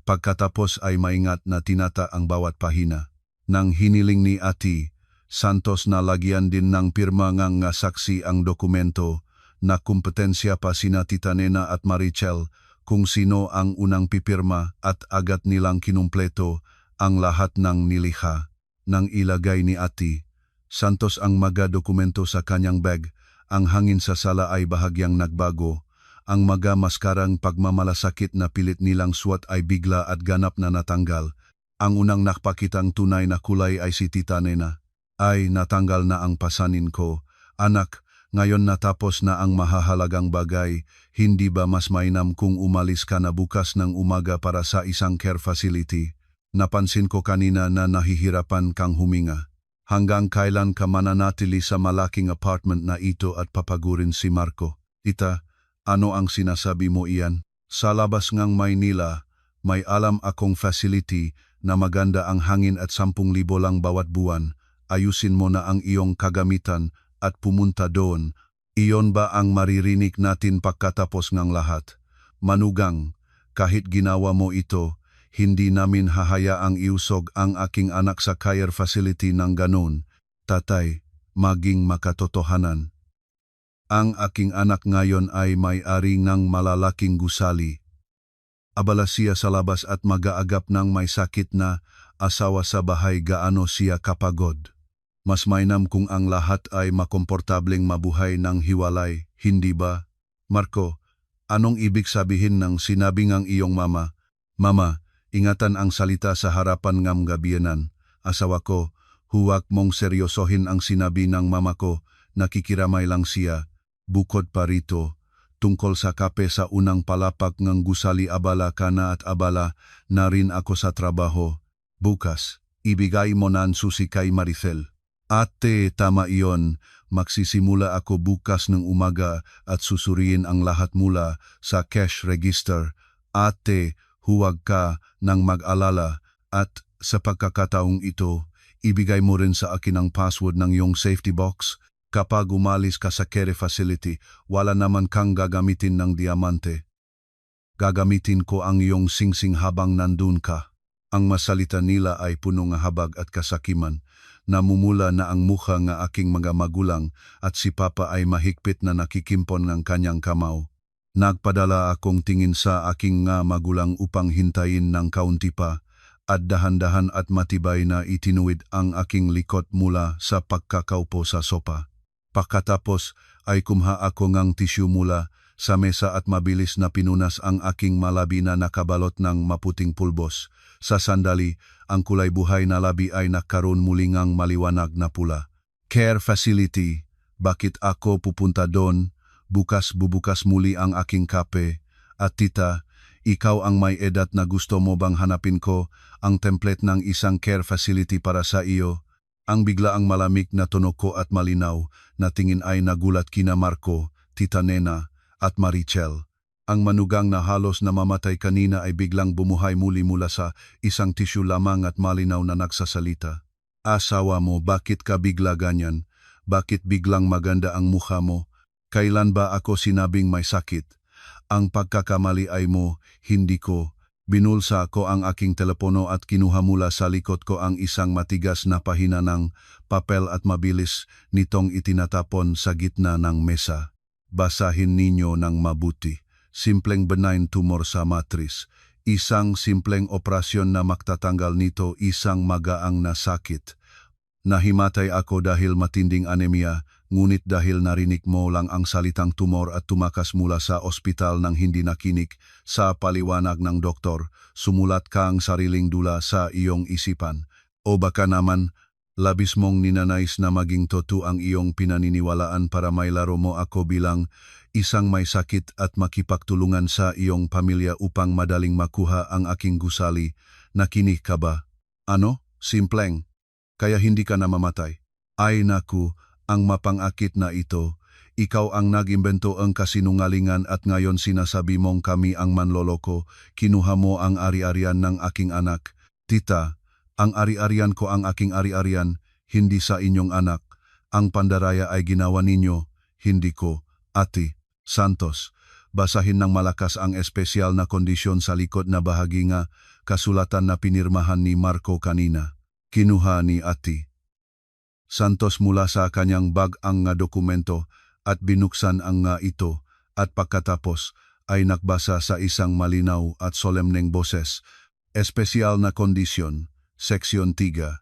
[SPEAKER 1] Pagkatapos ay maingat na tinata ang bawat pahina. Nang hiniling ni Ati Santos na lagyan din ng pirma ng saksi ang dokumento, na kompetensya pa sina Tita Nena at Marichel kung sino ang unang pipirma at agad nilang kinumpleto ang lahat ng nilikha. Nang ilagay ni Ati Santos ang mga dokumento sa kanyang bag, ang hangin sa sala ay bahagyang nagbago. Ang mga maskarang pagmamalasakit na pilit nilang suot ay bigla at ganap na natanggal. Ang unang nakpakitang tunay na kulay ay si Tita Nena. Ay, natanggal na ang pasanin ko. Anak, ngayon natapos na ang mahahalagang bagay, hindi ba mas mainam kung umalis ka na bukas ng umaga para sa isang care facility? Napansin ko kanina na nahihirapan kang huminga. Hanggang kailan ka mananatili sa malaking apartment na ito at papagurin si Marco? Tita, ano ang sinasabi mo iyan? Sa labas ngang Maynila, may alam akong facility na maganda ang hangin at 10,000 lang bawat buwan. Ayusin mo na ang iyong kagamitan at pumunta doon. Iyon ba ang maririnig natin pagkatapos ng lahat? Manugang, kahit ginawa mo ito, hindi namin hahayaang iusog ang aking anak sa care facility ng ganon. Tatay, maging makatotohanan. Ang aking anak ngayon ay may-ari ng malalaking gusali. Abala siya sa labas at mag-aagap ng may sakit na asawa sa bahay gaano siya kapagod. Mas mainam kung ang lahat ay makomportableng mabuhay ng hiwalay, hindi ba? Marco, anong ibig sabihin ng sinabi ng iyong mama? Mama, ingatan ang salita sa harapan ng gabianan. Asawa ko, huwag mong seryosohin ang sinabi ng mama ko, nakikiramay lang siya. Bukod pa rito, tungkol sa kape sa unang palapak ng gusali abala ka na at abala na rin ako sa trabaho. Bukas, ibigay mo na ang susi kay Maricel. Ate, tama iyon. Magsisimula ako bukas ng umaga at susuriin ang lahat mula sa cash register. Ate, huwag ka nang mag-alala at sa pagkakataong ito, ibigay mo rin sa akin ang password ng iyong safety box. Kapag umalis ka sa care facility, wala naman kang gagamitin ng diamante. Gagamitin ko ang iyong singsing habang nandun ka. Ang masalita nila ay puno ng habag at kasakiman. Namumula na ang mukha ng aking mga magulang at si Papa ay mahigpit na nakikimpon ng kanyang kamao. Nagpadala akong tingin sa aking nga magulang upang hintayin ng kaunti pa at dahan-dahan at matibay na itinuwid ang aking likod mula sa pagkakaupo sa sopa. Pagkatapos ay kumha ako ng tisyu mula sa mesa at mabilis na pinunas ang aking malabi na nakabalot ng maputing pulbos. Sa sandali, ang kulay buhay na labi ay nagkaroon muli ngang maliwanag na pula. Care facility, bakit ako pupunta doon? Bukas bubukas muli ang aking kape. At tita, ikaw ang may edad na gusto mo bang hanapin ko ang template ng isang care facility para sa iyo? Ang biglaang malamig na tunog ko at malinaw na tingin ay nagulat kina Marco, Tita Nena at Marichel. Ang manugang na halos namamatay kanina ay biglang bumuhay muli mula sa isang tisyu lamang at malinaw na nagsasalita. Asawa mo, bakit ka bigla ganyan? Bakit biglang maganda ang mukha mo? Kailan ba ako sinabing may sakit? Ang pagkakamali ay mo, hindi ko. Binulsa ko ang aking telepono at kinuha mula sa likod ko ang isang matigas na pahina ng papel at mabilis nitong itinatapon sa gitna ng mesa. basahin ninyo ng mabuti. Simpleng benign tumor sa matris. Isang simpleng operasyon na magtatanggal nito, isang magaang na sakit. Nahimatay ako dahil matinding anemia, ngunit dahil narinig mo lang ang salitang tumor at tumakas mula sa ospital ng hindi nakinig sa paliwanag ng doktor, sumulat kang sariling dula sa iyong isipan. O baka naman, labis mong ninanais na maging totoo ang iyong pinaniniwalaan para mailaro mo ako bilang isang may sakit at makipagtulungan sa iyong pamilya upang madaling makuha ang aking gusali. Nakinig ka ba? Ano? Simpleng. Kaya hindi ka namamatay. Ay naku, ang mapangakit na ito. Ikaw ang nag-imbento ang kasinungalingan at ngayon sinasabi mong kami ang manloloko. Kinuha mo ang ari-arian ng aking anak. Tita, ang ari-arian ko ang aking ari-arian, hindi sa inyong anak. Ang pandaraya ay ginawa ninyo, hindi ko. Ate Santos, basahin ng malakas ang espesyal na kondisyon sa likod na bahagi nga kasulatan na pinirmahan ni Marco kanina. Kinuha ni Ate Santos mula sa kanyang bag ang nga dokumento at binuksan ang nga ito at pagkatapos ay nagbasa sa isang malinaw at solemneng boses. Espesyal na kondisyon, Seksyon 3.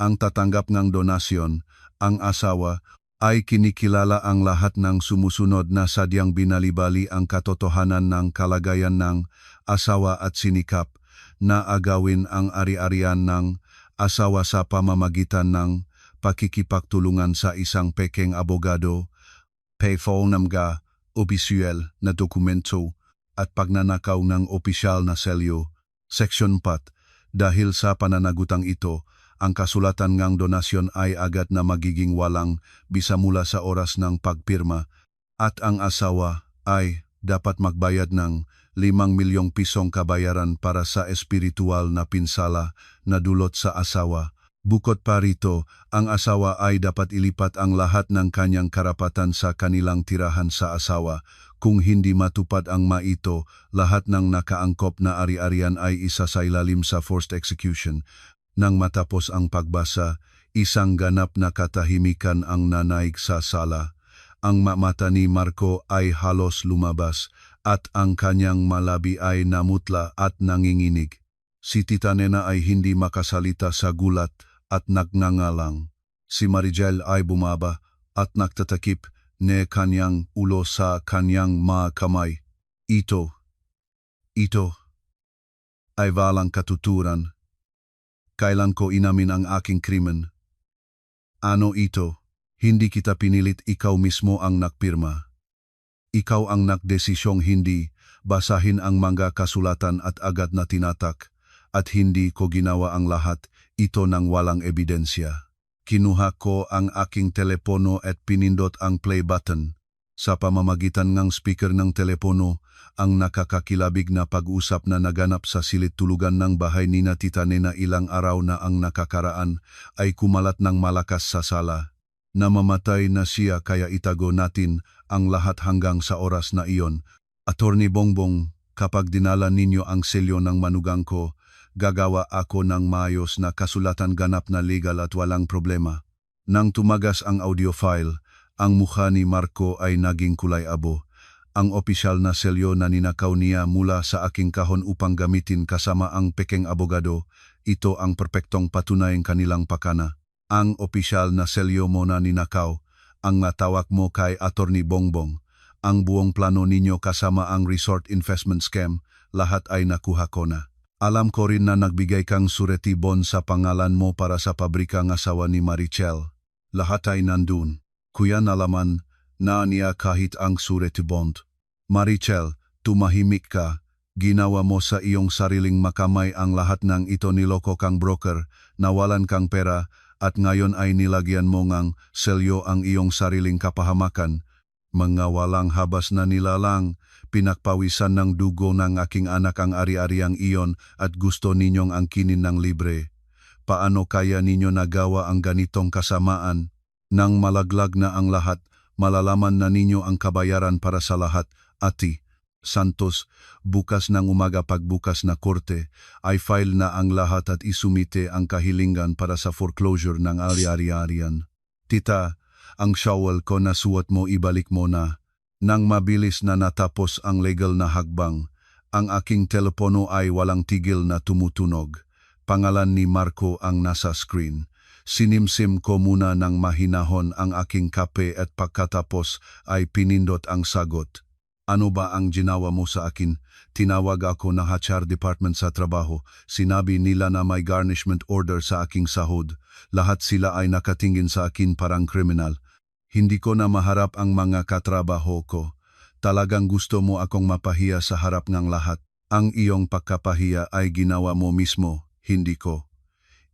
[SPEAKER 1] Ang tatanggap ng donasyon, ang asawa, ay kinikilala ang lahat ng sumusunod na sadyang binalibali ang katotohanan ng kalagayan ng asawa at sinikap na agawin ang ari-arian ng asawa sa pamamagitan ng pakikipagtulungan sa isang pekeng abogado, payphone mga opisyal na dokumento at pagnanakaw ng opisyal na selyo. Seksyon 4. Dahil sa pananagutang ito, ang kasulatan ngang donasyon ay agad na magiging walang bisa mula sa oras ng pagpirma at ang asawa ay dapat magbayad ng 5 milyong pisong kabayaran para sa espiritual na pinsala na dulot sa asawa. Bukod pa rito, ang asawa ay dapat ilipat ang lahat ng kanyang karapatan sa kanilang tirahan sa asawa. Kung hindi matupad ang maito, lahat ng nakaangkop na ari-arian ay isasailalim sa forced execution. Nang matapos ang pagbasa, isang ganap na katahimikan ang nanaig sa sala. Ang mata ni Marco ay halos lumabas at ang kanyang malabi ay namutla at nanginginig. Si Tita Nena ay hindi makasalita sa gulat at nagngangalang. Si Maricel ay bumaba at nagtatakip ne kanyang ulo sa kanyang mga kamay. Ito ay walang katuturan. Kailan ko inamin ang aking krimen? Ano ito? Hindi kita pinilit, ikaw mismo ang nakpirma. Ikaw ang nagdesisyong hindi basahin ang mga kasulatan at agad na tinatak at hindi ko ginawa ang lahat ito ng walang ebidensya. Kinuha ko ang aking telepono at pinindot ang play button. Sa pamamagitan ng speaker ng telepono, ang nakakakilabig na pag-usap na naganap sa silid tulugan ng bahay ni na Tita Nena ilang araw na ang nakakaraan ay kumalat ng malakas sa sala. Namamatay na siya kaya itago natin ang lahat hanggang sa oras na iyon. Attorney Bongbong, kapag dinala ninyo ang selyo ng manugang ko, gagawa ako ng maayos na kasulatan ganap na legal at walang problema. Nang tumagas ang audio file, ang mukha ni Marco ay naging kulay abo. Ang opisyal na selyo na ninakaw niya mula sa aking kahon upang gamitin kasama ang pekeng abogado, ito ang perpektong patunayang kanilang pakana. Ang opisyal na selyo mo na ninakaw, ang natawag mo kay Attorney Bongbong. Ang buong plano ninyo kasama ang resort investment scam, lahat ay nakuha ko na. Alam ko rin na nagbigay kang surety bond sa pangalan mo para sa pabrika ng asawa ni Maricel. Lahat ay nandun. Kuya nalaman na niya kahit ang surety bond. Maricel, tumahimik ka. Ginawa mo sa iyong sariling makamay ang lahat ng ito, niloko kang broker, nawalan kang pera, at ngayon ay nilagyan mo ngang selyo ang iyong sariling kapahamakan. Mga walang habas na nilalang, pinakpawisan ng dugo ng aking anak ang ari-ariang iyon at gusto ninyong angkinin ng libre. Paano kaya ninyo nagawa ang ganitong kasamaan? Nang malaglag na ang lahat, malalaman na ninyo ang kabayaran para sa lahat. Ate Santos, bukas ng umaga pagbukas na korte, ay file na ang lahat at isumite ang kahilingan para sa foreclosure ng ari-arian. Tita, ang shawl ko na suot mo ibalik mo na. Nang mabilis na natapos ang legal na hakbang, ang aking telepono ay walang tigil na tumutunog. Pangalan ni Marco ang nasa screen. Sinimsim ko muna ng mahinahon ang aking kape at pagkatapos ay pinindot ang sagot. Ano ba ang ginawa mo sa akin? Tinawag ako ng HR department sa trabaho. Sinabi nila na may garnishment order sa aking sahod. Lahat sila ay nakatingin sa akin parang kriminal. Hindi ko na maharap ang mga katrabaho ko. Talagang gusto mo akong mapahiya sa harap ng lahat. Ang iyong pagkapahiya ay ginawa mo mismo, hindi ko.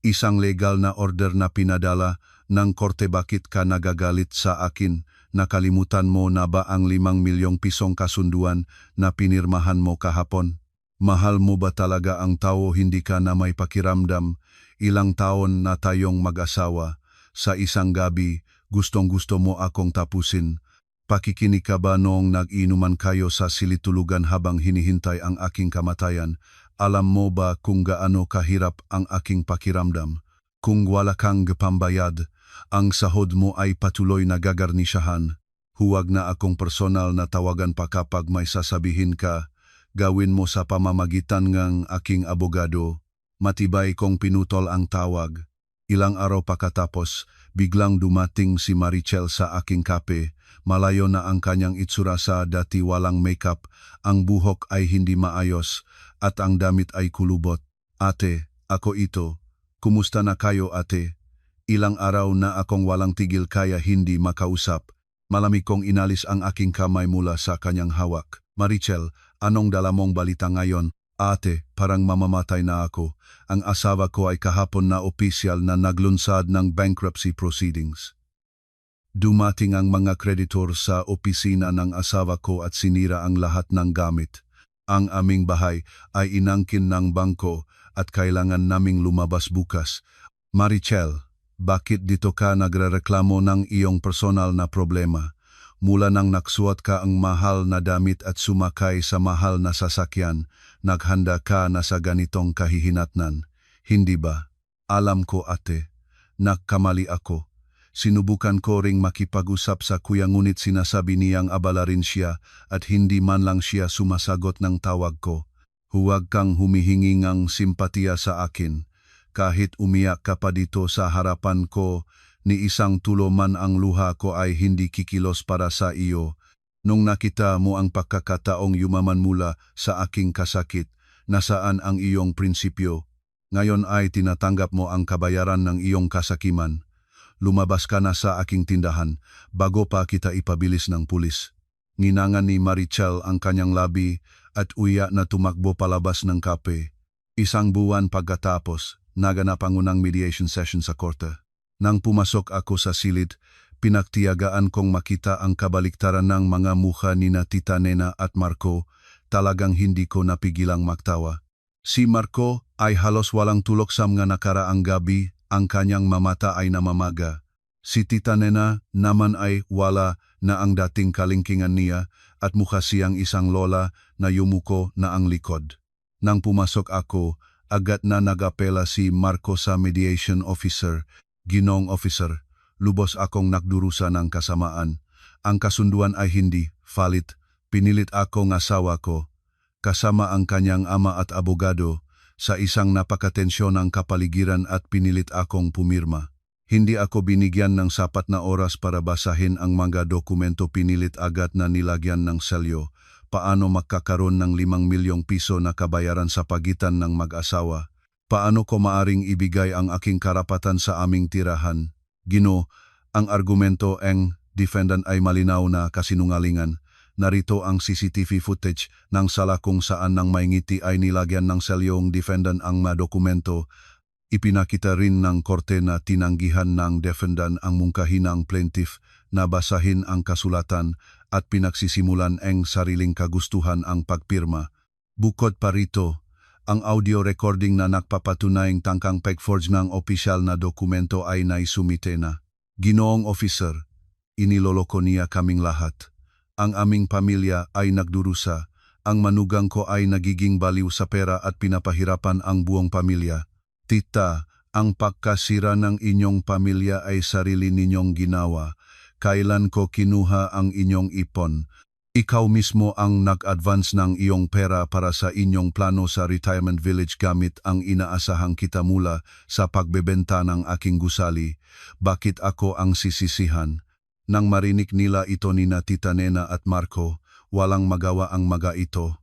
[SPEAKER 1] Isang legal na order na pinadala ng korte, bakit ka nagagalit sa akin? Nakalimutan mo na ba ang 5 milyong pisong kasunduan na pinirmahan mo kahapon? Mahal mo ba talaga ang tao, hindi ka na may pakiramdam? Ilang taon na tayong mag-asawa. Sa isang gabi, gustong-gusto mo akong tapusin. Pakikinig ka ba noong nag-inuman kayo sa silid-tulugan habang hinihintay ang aking kamatayan? Alam mo ba kung gaano kahirap ang aking pakiramdam? Kung wala kang pambayad, ang sahod mo ay patuloy na gagarnisyahan. Huwag na akong personal na tawagan pa kapag may sasabihin ka. Gawin mo sa pamamagitan ng aking abogado. Matibay kong pinutol ang tawag. Ilang araw pagkatapos, biglang dumating si Marichel sa aking kape. Malayo na ang kanyang itsura, sa dati walang makeup, ang buhok ay hindi maayos, at ang damit ay kulubot. Ate, ako ito. Kumusta na kayo, ate? Ilang araw na akong walang tigil kaya hindi makausap. Malamig kong inalis ang aking kamay mula sa kanyang hawak. Marichel, anong dala mong balita ngayon? Ate, parang mamamatay na ako. Ang asawa ko ay kahapon na opisyal na naglunsad ng bankruptcy proceedings. Dumating ang mga kreditor sa opisina ng asawa ko at sinira ang lahat ng gamit. Ang aming bahay ay inangkin ng bangko at kailangan naming lumabas bukas. Marichel, bakit dito ka nagrereklamo ng iyong personal na problema? Mula nang naksuot ka ang mahal na damit at sumakay sa mahal na sasakyan, naghanda ka na sa ganitong kahihinatnan. Hindi ba? Alam ko, ate. Nagkamali ako. Sinubukan ko ring makipag-usap sa kuya, ngunit sinasabi niyang abala rin siya at hindi man lang siya sumasagot ng tawag ko. Huwag kang humihingi ng simpatiya sa akin. Kahit umiyak ka pa dito sa harapan ko, ni isang tulo man ang luha ko ay hindi kikilos para sa iyo. Nung nakita mo ang pagkakataong yumaman mula sa aking kasakit, nasaan ang iyong prinsipyo? Ngayon ay tinatanggap mo ang kabayaran ng iyong kasakiman. Lumabas ka na sa aking tindahan bago pa kita ipabilis ng pulis. Nginangan ni Marichel ang kanyang labi at uya na tumakbo palabas ng kape. Isang buwan pagkatapos, naganap ang unang mediation session sa korte. Nang pumasok ako sa silid, pinagtiyagaan kong makita ang kabaliktaran ng mga mukha ni Tita Nena at Marco. Talagang hindi ko napigilang magtawa. Si Marco ay halos walang tulog sa mga nakaraang gabi. Ang kanyang mamata ay namamaga. Si Tita Nena naman ay wala na ang dating kalingkingan niya at mukha siyang isang lola na yumuko na ang likod. Nang pumasok ako, agad na nagapela si Marco sa mediation officer. Ginong officer, lubos akong nakdurusa ng kasamaan. Ang kasunduan ay hindi valid. Pinilit ako ng asawa ko, kasama ang kanyang ama at abogado, sa isang napakatensyonang kapaligiran at pinilit akong pumirma. Hindi ako binigyan ng sapat na oras para basahin ang mga dokumento, pinilit agad na nilagyan ng selyo. Paano magkakaroon ng 5 milyong piso na kabayaran sa pagitan ng mag-asawa? Paano ko maaring ibigay ang aking karapatan sa aming tirahan? Gino, ang argumento ng defendant ay malinaw na kasinungalingan. Narito ang CCTV footage ng sala kung saan nang may ngiti ay nilagyan ng selyong defendant ang mga dokumento. Ipinakita rin ng korte na tinanggihan ng defendant ang mungkahi ng plaintiff na basahin ang kasulatan at pinagsisimulan ang sariling kagustuhan ang pagpirma. Bukod pa rito, ang audio recording na nagpapatunayang tangkang pag-forge ng opisyal na dokumento ay naisumite na. Ginoong officer, iniloloko niya kaming lahat. Ang aming pamilya ay nagdurusa, ang manugang ko ay nagiging baliw sa pera at pinapahirapan ang buong pamilya. Tita, ang pagkasira ng inyong pamilya ay sarili ninyong ginawa. Kailan ko kinuha ang inyong ipon? Ikaw mismo ang nag-advance ng iyong pera para sa inyong plano sa retirement village gamit ang inaasahang kita mula sa pagbebenta ng aking gusali. Bakit ako ang sisisihan? Nang marinig nila ito ni Tita Nena at Marco, walang magawa ang maga ito.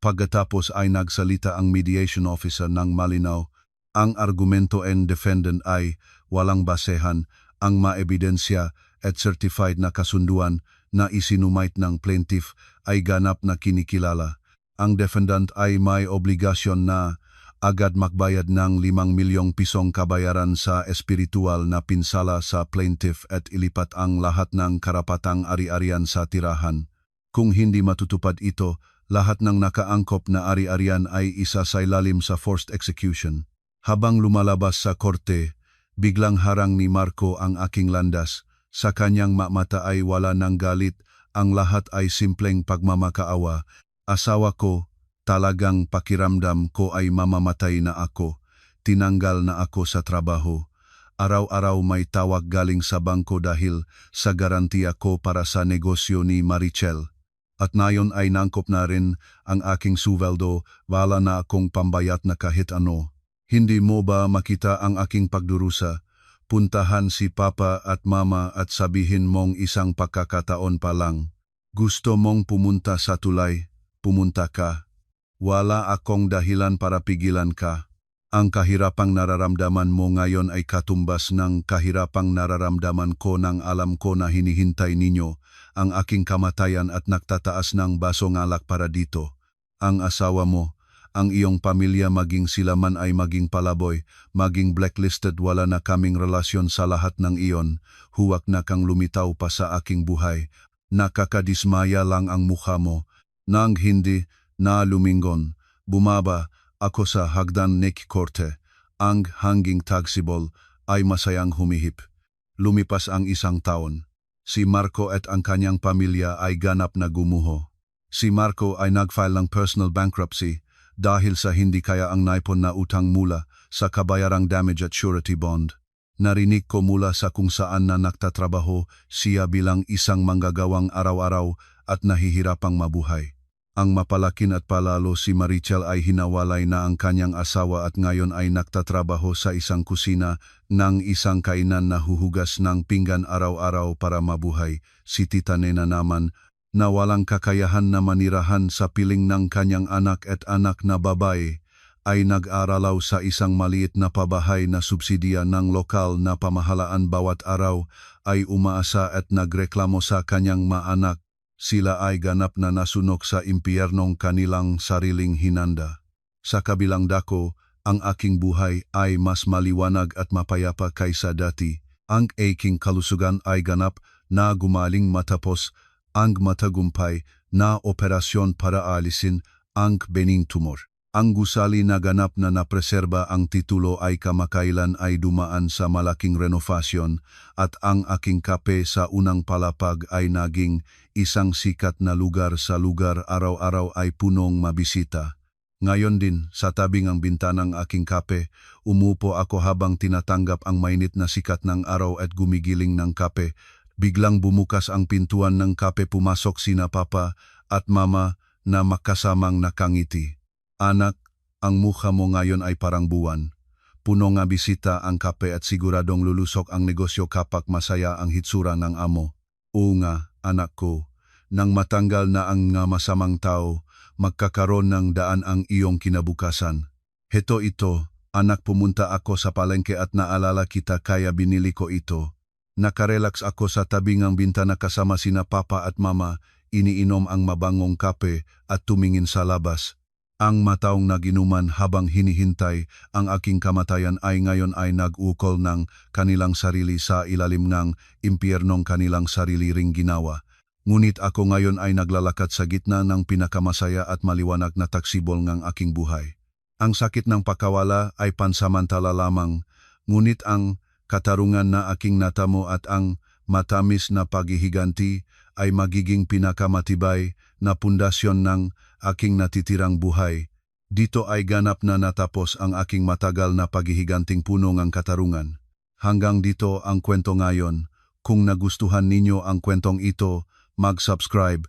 [SPEAKER 1] Pagkatapos ay nagsalita ang mediation officer ng malinaw. Ang argumento and defendant ay walang basehan, ang maebidensya at certified na kasunduan na isinumait ng plaintiff ay ganap na kinikilala. Ang defendant ay may obligasyon na agad magbayad ng 5 milyong pisong kabayaran sa espiritual na pinsala sa plaintiff at ilipat ang lahat ng karapatang ari-arian sa tirahan. Kung hindi matutupad ito, lahat ng nakaangkop na ari-arian ay isasailalim sa forced execution. Habang lumalabas sa korte, biglang harang ni Marco ang aking landas. Sa kanyang mata ay wala ng galit, ang lahat ay simpleng pagmamakaawa. Asawa ko, talagang pakiramdam ko ay mamamatay na ako. Tinanggal na ako sa trabaho. Araw-araw may tawag galing sa bangko dahil sa garantiya ko para sa negosyo ni Marichel. At ngayon ay nangkop na rin ang aking suweldo, wala na akong pambayat na kahit ano. Hindi mo ba makita ang aking pagdurusa? Puntahan si Papa at Mama at sabihin mong isang pagkakataon pa lang. Gusto mong pumunta sa tulay, pumunta ka. Wala akong dahilan para pigilan ka. Ang kahirapang nararamdaman mo ngayon ay katumbas ng kahirapang nararamdaman ko nang alam ko na hinihintay ninyo ang aking kamatayan at nagtataas ng basong alak para dito. Ang asawa mo, ang iyong pamilya maging sila man ay maging palaboy, maging blacklisted, wala na kaming relasyon sa lahat ng iyon, huwag na kang lumitaw pa sa aking buhay. Nakakadismaya lang ang mukha mo. Nang hindi na lumingon, bumaba ako sa hagdan ng korte. Ang hanging tagsibol ay masayang humihip. Lumipas ang 1 taon. Si Marco at ang kanyang pamilya ay ganap na gumuho. Si Marco ay nag-file ng personal bankruptcy dahil sa hindi kaya ang naipon na utang mula sa kabayarang damage at surety bond. Narinig ko mula sa kung saan na nagtatrabaho siya bilang isang manggagawang araw-araw at nahihirapang mabuhay. Ang mapalakin at palalo si Marichel ay hinawalay na ang kanyang asawa at ngayon ay nagtatrabaho sa isang kusina ng isang kainan na huhugas ng pinggan araw-araw para mabuhay. Si Tita Nena naman na walang kakayahan na manirahan sa piling ng kanyang anak at anak na babae ay nag-aralaw sa isang maliit na pabahay na subsidiya ng lokal na pamahalaan. Bawat araw ay umaasa at nagreklamo sa kanyang maanak. Sila ay ganap na nasunok sa impyernong kanilang sariling hinanda. Sa kabilang dako, ang aking buhay ay mas maliwanag at mapayapa kaysa dati. Ang aking kalusugan ay ganap na gumaling matapos ang matagumpay na operasyon para alisin ang benign tumor. Ang gusali na ganap na napreserba ang titulo ay kamakailan ay dumaan sa malaking renovasyon at ang aking kape sa unang palapag ay naging isang sikat na lugar sa lugar, araw-araw ay punong mabisita. Ngayon din, sa tabing ang bintanang aking kape, umupo ako habang tinatanggap ang mainit na sikat ng araw at gumigiling ng kape. Biglang bumukas ang pintuan ng kape, pumasok sina Papa at Mama na makasamang nakangiti. Anak, ang mukha mo ngayon ay parang buwan. Puno nga bisita ang kape at siguradong lulusok ang negosyo kapag masaya ang hitsura ng amo. Oo nga, anak ko, nang matanggal na ang nga masamang tao, magkakaroon ng daan ang iyong kinabukasan. Heto ito, anak, pumunta ako sa palengke at naalala kita kaya binili ko ito. Nakarelax ako sa tabing ang bintana kasama sina Papa at Mama, iniinom ang mabangong kape at tumingin sa labas. Ang mataong naginuman habang hinihintay ang aking kamatayan ay ngayon ay nag-ukol ng kanilang sarili sa ilalim ng impyernong kanilang sarili ring ginawa. Ngunit ako ngayon ay naglalakad sa gitna ng pinakamasaya at maliwanag na taksibol ng aking buhay. Ang sakit ng pagkawala ay pansamantala lamang, ngunit ang katarungan na aking natamo at ang matamis na paghihiganti ay magiging pinakamatibay na pundasyon ng aking natitirang buhay. Dito ay ganap na natapos ang aking matagal na paghihiganting puno ng katarungan. Hanggang dito ang kwento ngayon. Kung nagustuhan ninyo ang kwentong ito, mag-subscribe,